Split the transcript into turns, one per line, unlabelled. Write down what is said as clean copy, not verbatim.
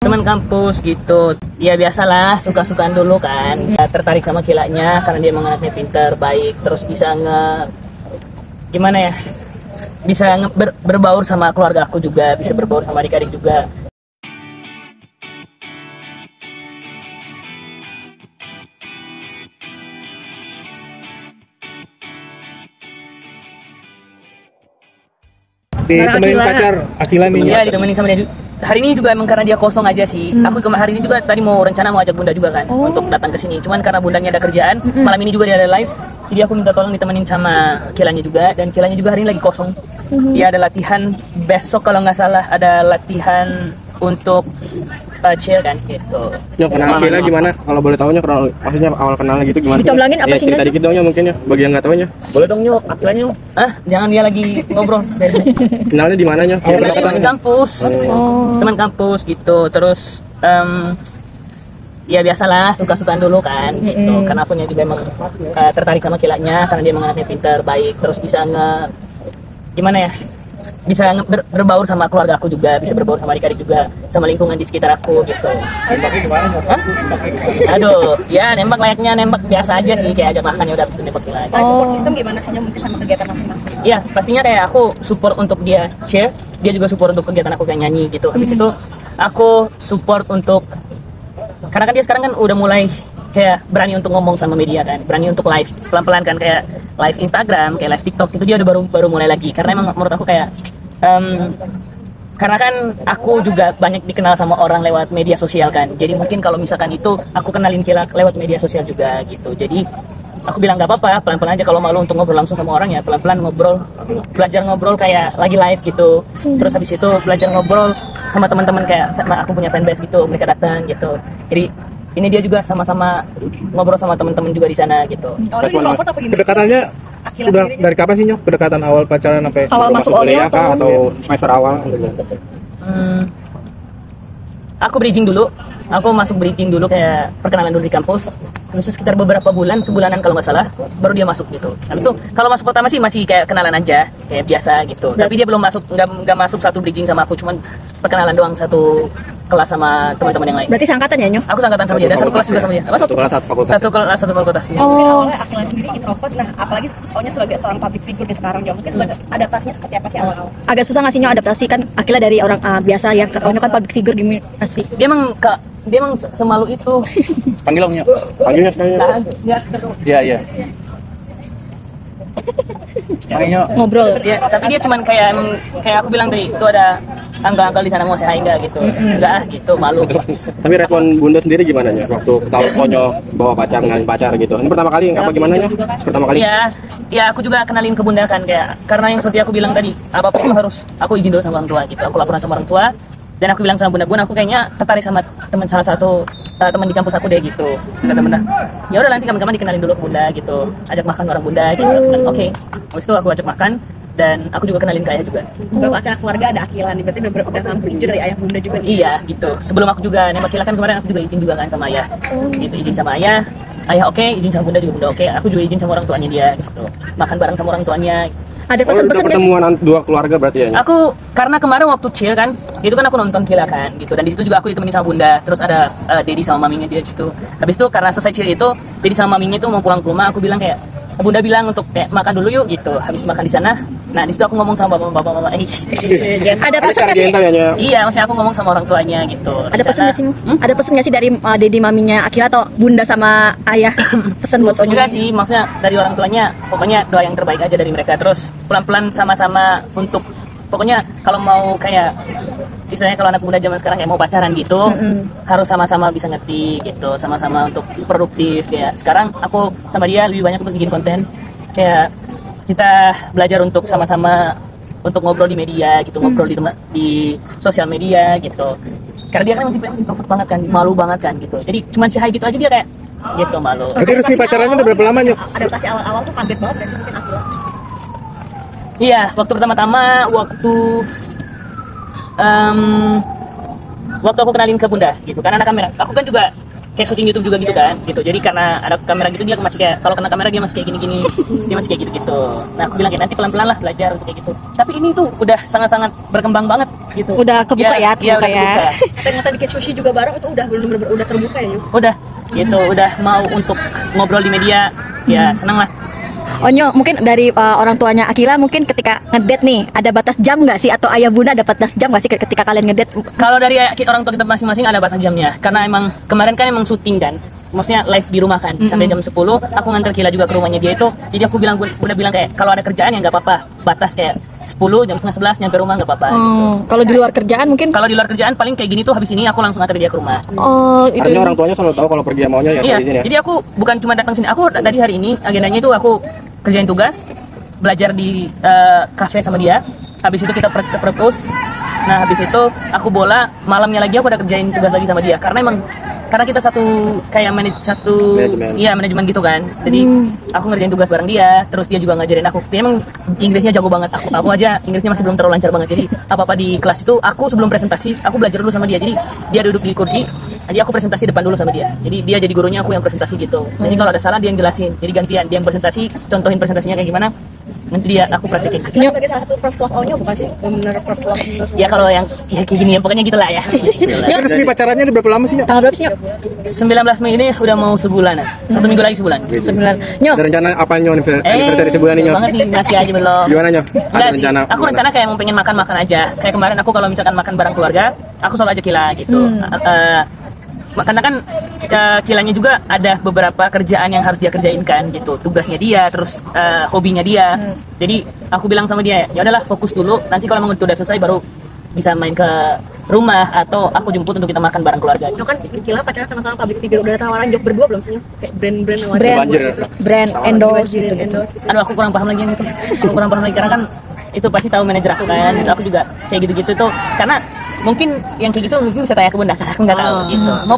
teman kampus gitu. Ya biasalah, suka-sukaan dulu kan. Ya, tertarik sama kilanya karena dia emang anaknya pintar, baik, terus bisa gimana ya? Bisa berbaur sama keluarga aku juga, bisa berbaur sama adik-adik juga.
Ditemenin pacar Akila nih.
Iya, ditemenin sama dia. Hari ini juga emang karena dia kosong aja sih. Aku hari ini juga tadi mau ajak bunda juga kan untuk datang ke sini. Cuman karena bundanya ada kerjaan, malam ini juga dia ada live. Jadi aku minta tolong ditemenin sama kilanya juga, dan kilanya juga hari ini lagi kosong. Dia ada latihan besok kalau nggak salah, ada latihan untuk chill kan gitu.
Nyok, kenal Akila gimana? Kalau boleh tahu Nyok, maksudnya awal kenalnya gitu gimana?
Dicoblangin apa sih?
Cerita dikit dong Nyok, mungkin ya, bagi yang nggak tahu Nyok.
Boleh dong Nyok, Akilanya Nyok. Jangan, dia lagi ngobrol.
Kenalnya di mana Nyok?
Teman kampus. Teman kampus gitu. Terus ya biasalah, suka-sukaan dulu kan gitu. Karena aku juga emang tertarik sama kilanya karena dia emang anaknya pintar, baik, terus bisa gimana ya? Bisa berbaur sama keluarga aku juga, bisa berbaur sama adik-adik juga, sama lingkungan di sekitar aku gitu.
Nembaknya gimana Nyok?
Aduh, ya nembak layaknya nembak biasa aja sih, kayak ajak makan ya udah bisa nembak gila aja.
Support system gimana sih mungkin sama kegiatan masing-masing?
Iya, pastinya kayak aku support untuk dia share, dia juga support untuk kegiatan aku kayak nyanyi gitu. Habis itu aku support untuk, karena kan dia sekarang kan udah mulai kayak berani untuk ngomong sama media kan, berani untuk live pelan-pelan kan, kayak live Instagram, kayak live TikTok itu dia udah baru mulai lagi. Karena emang menurut aku kayak karena kan aku juga banyak dikenal sama orang lewat media sosial kan, jadi mungkin kalau misalkan itu aku kenalin Kila lewat media sosial juga gitu. Jadi aku bilang nggak apa-apa, pelan-pelan aja kalau malu untuk ngobrol langsung sama orang ya pelan-pelan ngobrol, belajar ngobrol kayak lagi live gitu. Terus habis itu belajar ngobrol sama teman-teman, kayak aku punya fanbase gitu, mereka datang gitu. Jadi ini dia juga sama-sama ngobrol sama teman-teman juga di sana gitu.
Kedekatannya udah dari kapan sih Nyok? Kedekatan awal pacaran sampai
awal masuk
kuliah atau semester awal?
Aku bridging dulu. Aku masuk bridging dulu, kayak perkenalan dulu di kampus. Terus sekitar beberapa bulan, sebulanan kalau nggak salah, baru dia masuk gitu. Habis itu kalau masuk pertama sih masih kayak kenalan aja, kayak biasa gitu. Tapi dia belum masuk, nggak masuk satu bridging sama aku, cuman perkenalan doang, satu kelas sama teman-teman yang lain.
Berarti seangkatan ya Nyok?
Aku seangkatan sama dia, dan satu kelas juga sama dia. Apa?
Satu kelas, satu fakultas.
Satu kelas, satu fakultas. Ya.
Awalnya Akila sendiri introvert, nah apalagi pokoknya sebagai seorang public figure di sekarang Nyok, mungkin sebagai adaptasinya seperti apa sih awal-awal? Agak susah nggak sih Nyok adaptasi, kan Akila dari orang biasa ya, Nyok kan public figure, gimana sih?
Dia emang semalu itu.
panggil Om Nyok.
Panggilnya sekalian.
Iya. Makanya
Ngobrol.
Ya, tapi dia cuman kayak aku bilang tadi, itu ada anggal-anggal di sana mau saya enggak gitu. Enggak gitu, malu.
Tapi respon bunda sendiri gimana Nyok waktu tahu Nyok bawa pacar, ngalin pacar gitu? Ini pertama kali apa gimana Nyok? Pertama kali?
Ya aku juga kenalin ke bunda kan, kayak karena yang seperti aku bilang tadi, apapun harus aku izin dulu sama orang tua gitu. Aku laporan sama orang tua, dan aku bilang sama bunda aku kayaknya tertarik sama salah satu teman di kampus aku deh gitu. Kata bunda, ya udah nanti kapan-kapan dikenalin dulu ke bunda gitu, ajak makan orang bunda gitu. Oke. Habis itu aku ajak makan, dan aku juga kenalin ke ayah juga.
Beberapa acara keluarga ada Akila nih, berarti udah ngambil izin dari ayah bunda juga nih?
Iya gitu. Sebelum aku juga nembak Kila kan kemarin, aku juga izin juga kan sama ayah. Gitu, izin sama ayah oke, izin sama bunda juga bunda oke. Aku juga izin sama orang tuanya dia gitu. Makan bareng sama orang tuanya.
Ada
udah
pesan-pesan
pertemuan dua keluarga berarti ya Nyok?
Aku karena kemarin waktu chill kan, itu kan aku nonton Kila kan gitu, dan di situ juga aku ditemenin sama bunda. Terus ada Dedi sama maminya dia di situ. Habis itu karena selesai chill itu, Dedi sama maminya itu mau pulang ke rumah, aku bilang kayak, bunda bilang untuk kayak makan dulu yuk gitu. Habis makan di sana, nah di situ aku ngomong sama bapak mama.
Ada pesan nggak sih?
Iya, maksudnya aku ngomong sama orang tuanya gitu.
Ada pesan nggak sih? Ada pesan nggak sih dari Dedi maminya Akila atau bunda sama ayah? Pesan buat Onyo?
Enggak sih, maksudnya dari orang tuanya, pokoknya doa yang terbaik aja dari mereka. Terus pelan-pelan sama-sama untuk, pokoknya kalau mau kayak, misalnya kalau anak muda zaman sekarang kayak mau pacaran gitu, harus sama-sama bisa ngerti gitu, sama-sama untuk produktif ya. Sekarang aku sama dia lebih banyak untuk bikin konten, kayak kita belajar untuk sama-sama untuk ngobrol di media gitu, ngobrol di sosial media gitu. Karena dia kan introvert banget kan, malu banget kan gitu. Jadi cuman si hai gitu aja dia kayak gitu, malu.
Tapi resmi pacarannya udah berapa lama Nyok?
Adaptasi awal-awal tuh kaget banget nggak sih mungkin Akila?
Iya, waktu pertama-tama waktu aku kenalin ke bunda gitu kan, anak kamera. Aku kan juga kayak syuting YouTube juga gitu kan gitu. Jadi karena ada kamera gitu dia masih kayak kalau kena kamera dia masih kayak gini-gini. Dia masih kayak gitu-gitu. Nah aku bilang kayak nanti pelan-pelan lah belajar untuk kayak gitu. Tapi ini tuh udah sangat-sangat berkembang banget gitu.
Udah kebuka ya,
Iya, udah kebuka.
Ternyata bikin sushi juga bareng itu udah benar-benar udah terbuka ya.
Udah gitu, udah mau untuk ngobrol di media. Ya seneng lah.
Onyo, mungkin dari orang tuanya Akila mungkin ketika ngedate nih ada batas jam nggak sih, atau ayah bunda ada batas jam nggak sih ketika kalian ngedate?
Kalau dari orang tua kita masing-masing ada batas jamnya, karena emang kemarin kan emang syuting kan, maksudnya live di rumah kan, sampai jam 10 aku nganter Kila juga ke rumahnya dia itu, jadi aku udah bilang kayak kalau ada kerjaan ya nggak apa-apa, batas kayak 10 jam setengah 11 nyampe rumah nggak apa-apa.
Kalau di luar kerjaan mungkin?
Kalau di luar kerjaan paling kayak gini tuh habis ini aku langsung nganter dia ke rumah.
Itu.
Artinya orang tuanya selalu tahu kalau pergi maunya ya
Iya,
di sini ya.
jadi aku bukan cuma datang sini, aku dari hari ini agendanya itu aku kerjain tugas, belajar di cafe sama dia, habis itu kita propose. Nah habis itu aku bola, malamnya lagi aku udah kerjain tugas lagi sama dia, karena kita satu kayak manajemen gitu kan, jadi aku ngerjain tugas bareng dia, terus dia juga ngajarin aku. Dia emang Inggrisnya jago banget, aku aja Inggrisnya masih belum terlalu lancar banget, jadi apa di kelas itu aku sebelum presentasi aku belajar dulu sama dia, jadi dia duduk di kursi, jadi aku presentasi depan dulu sama dia, jadi dia jadi gurunya, aku yang presentasi gitu. Jadi kalau ada salah dia yang jelasin, jadi gantian dia yang presentasi, contohin presentasinya kayak gimana, nanti aku praktekin.
Ini sebagai salah satu first love Onyo bukan sih? Bener first love.
Ya kalau yang ya kayak gini ya pokoknya gitulah ya.
Ini resmi pacarannya udah berapa lama sih, Nyok?
Tanggal berapa sih, Nyo?
19 Mei ini udah mau sebulanan. 1 minggu lagi sebulan.
9. Nyo,
Ada rencana apa Nyo anniversary sebulan ini Nyo?
Banget nih, masih aja belum.
Gimana Nyo?
Enggak
Ada
sih,
rencana?
aku rencana kayak mau pengen makan aja. Kayak kemarin aku kalau misalkan makan bareng keluarga, aku selalu ajak Kila gitu. Karena kan Kilanya juga ada beberapa kerjaan yang harus dia kerjain kan gitu, tugasnya dia, terus hobinya dia. Jadi aku bilang sama dia, ya udahlah fokus dulu, nanti kalau memang itu udah selesai baru bisa main ke rumah atau aku jemput untuk kita makan bareng keluarga.
Nyo kan Kila pacaran sama pabric figure, udah ada tawaran job berdua belum sih, Nyo? Kayak brand endorse gitu.
Aduh aku kurang paham lagi yang itu. Aku kurang paham lagi karena kan itu pasti tahu manajer aku kan. Aku juga kayak gitu-gitu tuh karena mungkin yang kayak gitu mungkin bisa tanya ke bunda, karena aku nggak tahu gitu. Mau